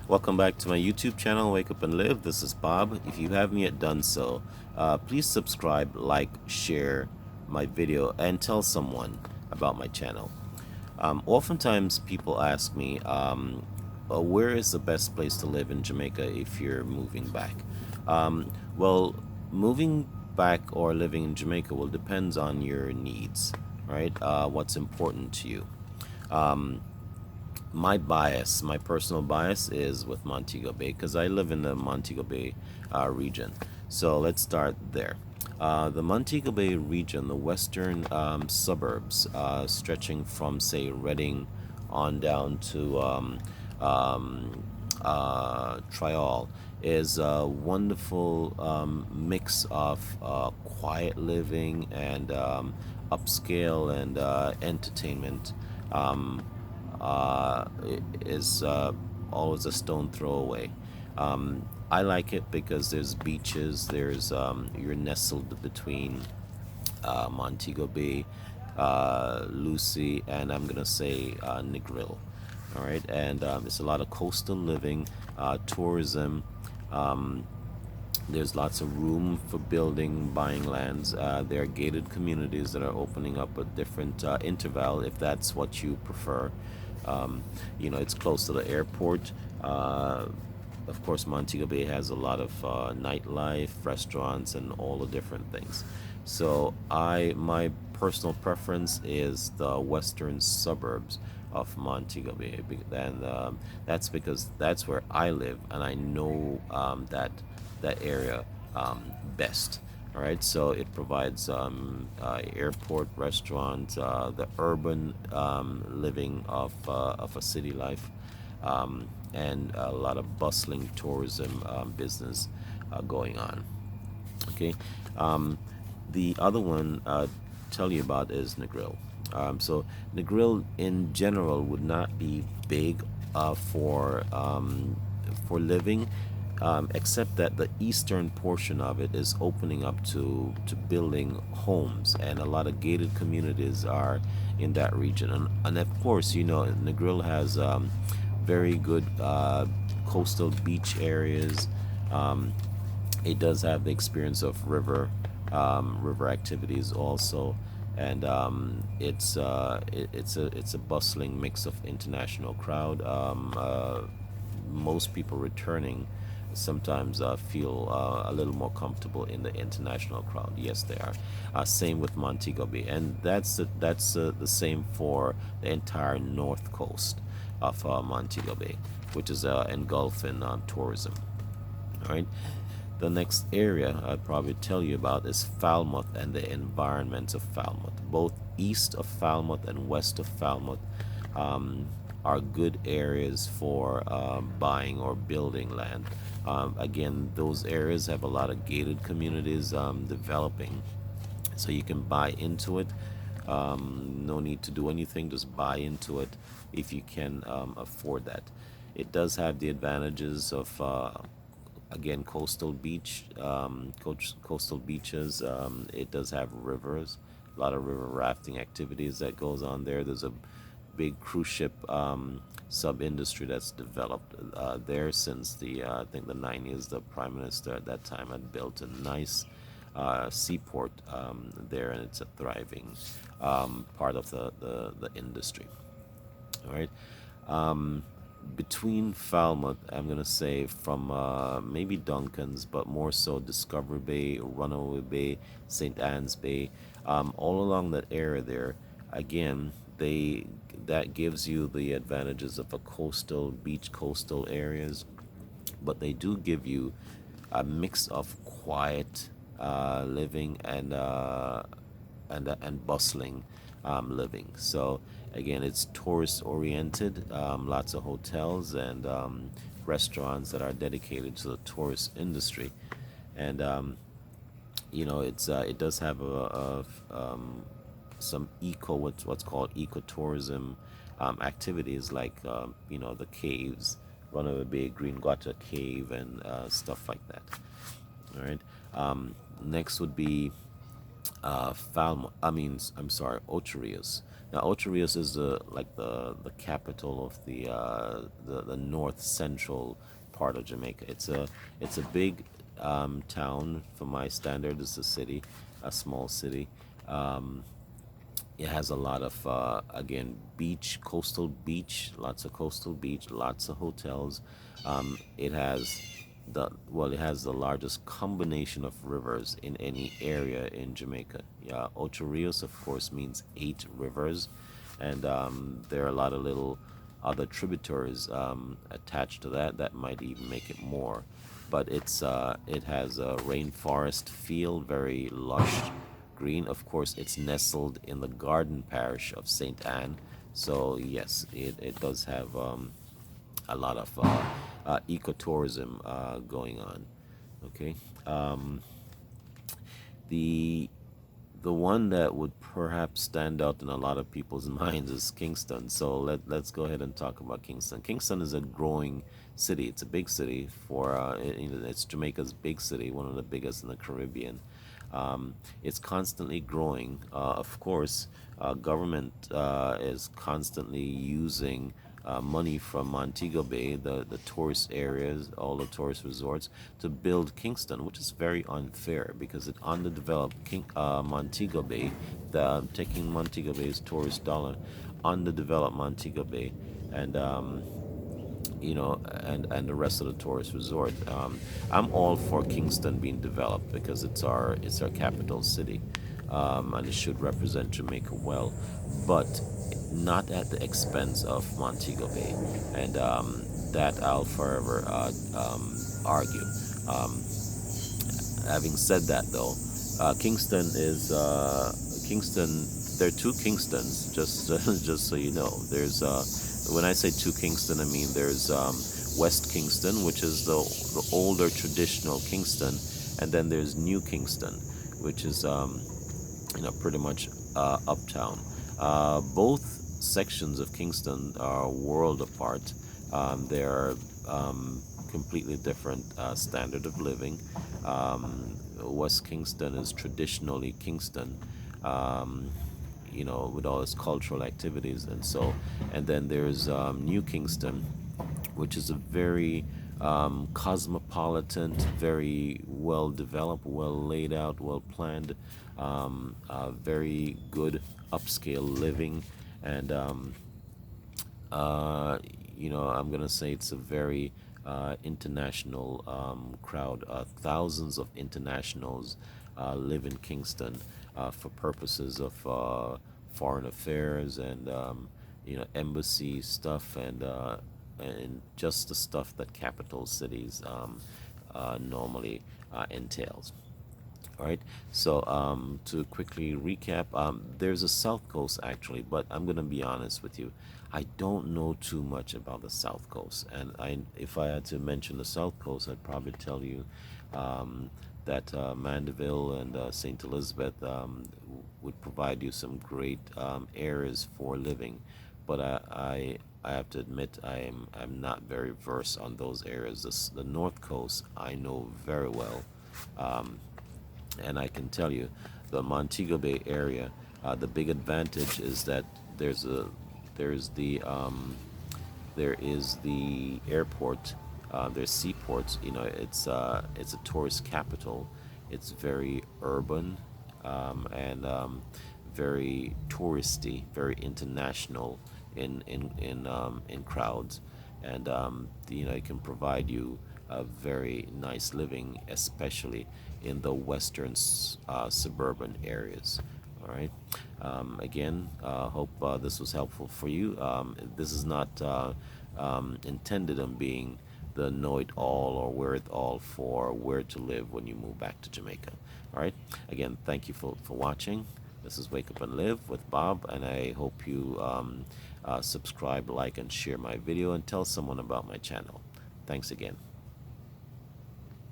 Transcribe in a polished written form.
Welcome back to my YouTube channel, Wake Up and Live. This is Bob. If you haven't yet done so, please subscribe, like, share my video, and tell someone about my channel. Oftentimes, people ask me, where is the best place to live in Jamaica if you're moving back? Well, moving back or living in Jamaica will depend on your needs, right? What's important to you. My personal bias is with Montego Bay because I live in the Montego Bay region. So let's start there. The Montego Bay region, the western suburbs, stretching from, say, Reading on down to Trial, is a wonderful mix of quiet living and upscale and entertainment. Um, is always a stone throw away. I like it because there's beaches. There's you're nestled between Montego Bay, Lucy, and I'm gonna say Negril. All right, and it's a lot of coastal living, tourism. Um, there's lots of room for building, buying lands. There are gated communities that are opening up a different interval if that's what you prefer. It's close to the airport. Of course, Montego Bay has a lot of nightlife, restaurants, and all the different things. So my personal preference is the western suburbs of Montego Bay, and that's because that's where I live, and I know that area best. All right, so it provides airport, restaurant, the urban living of a city life, and a lot of bustling tourism business going on. Okay, um, the other one tell you about is Negril. So Negril in general would not be big for living, except that the eastern portion of it is opening up to building homes, and a lot of gated communities are in that region. And of course, Negril has very good coastal beach areas. Um, it does have the experience of river activities also, and it's a bustling mix of international crowd. Most people returning sometimes feel a little more comfortable in the international crowd. Yes, they are. Same with Montego Bay, and that's the same for the entire north coast of Montego Bay, which is engulfing tourism. All right. The next area I'd probably tell you about is Falmouth and the environment of Falmouth. Both east of Falmouth and west of Falmouth um, are good areas for buying or building land. Again, those areas have a lot of gated communities developing, so you can buy into it. No need to do anything, just buy into it if you can afford that. It does have the advantages of again, coastal beaches. It does have rivers, a lot of river rafting activities that goes on there. There's a big cruise ship sub industry that's developed there since the I think the 90s. The prime minister at that time had built a nice seaport there, and it's a thriving part of the industry. All right. Between Falmouth, I'm gonna say from maybe Duncan's, but more so Discovery Bay, Runaway Bay, St. Anne's Bay, all along that area there. Again, they that gives you the advantages of a coastal areas, but they do give you a mix of quiet living and bustling living. So again, it's tourist oriented. Lots of hotels and restaurants that are dedicated to the tourist industry, and it does have some what's called ecotourism activities like the caves, Runaway Bay, Green Guata Cave, and stuff like that. All right. Next would be I'm sorry, Ocho Rios. Now, Ocho Rios is the capital of the north central part of Jamaica. It's a big town for my standard. It's a city, a small city. Um, it has a lot of again beach, coastal beach, lots of coastal beach, lots of hotels. It has it has the largest combination of rivers in any area in Jamaica. Yeah, Ocho Rios, of course, means 8 rivers, and there are a lot of little other tributaries attached to that that might even make it more. But it has a rainforest feel, very lush green. Of course, it's nestled in the garden parish of St. Anne, so yes, it does have a lot of ecotourism going on. Okay, the the one that would perhaps stand out in a lot of people's minds is Kingston. So let's go ahead and talk about Kingston. Kingston is a growing city. It's a big city for it's Jamaica's big city, one of the biggest in the Caribbean. It's constantly growing. Of course, government is constantly using money from Montego Bay, the tourist areas, all the tourist resorts, to build Kingston, which is very unfair because it underdeveloped Montego Bay, taking Montego Bay's tourist dollar, underdeveloped Montego Bay, and and the rest of the tourist resort. I'm all for Kingston being developed because it's our capital city, and it should represent Jamaica well, but not at the expense of Montego Bay, and that I'll forever argue. Um, Having said that, though, Kingston is Kingston. There are two Kingstons. Just just so you know, there's when I say two Kingston, I mean there's West Kingston, which is the older traditional Kingston, and then there's New Kingston, which is pretty much uptown. Both sections of Kingston are a world apart. They're completely different standard of living. West Kingston is traditionally Kingston, um, with all its cultural activities and so. And then there's New Kingston, which is a very cosmopolitan, very well developed, well laid out, well planned, very good upscale living, and uh, I'm gonna say it's a very international crowd. Thousands of internationals live in Kingston for purposes of foreign affairs and embassy stuff and just the stuff that capital cities normally entails. All right. So to quickly recap, there's a South Coast actually, but I'm gonna be honest with you. I don't know too much about the South Coast, and if I had to mention the South Coast, I'd probably tell you that Mandeville and Saint Elizabeth would provide you some great areas for living, but I have to admit I'm not very versed on those areas. The North Coast I know very well. Um, and I can tell you, the Montego Bay area, the big advantage is that there's a there's the there is the airport, there's seaports. It's a tourist capital. It's very urban and very touristy, very international in crowds, and it can provide you a very nice living, especially in the western suburban areas. All right. Again, hope this was helpful for you. This is not intended on being the know it all or where it all for where to live when you move back to Jamaica. All right. Again, thank you for watching. This is Wake Up and Live with Bob, and I hope you subscribe, like, and share my video and tell someone about my channel. Thanks again.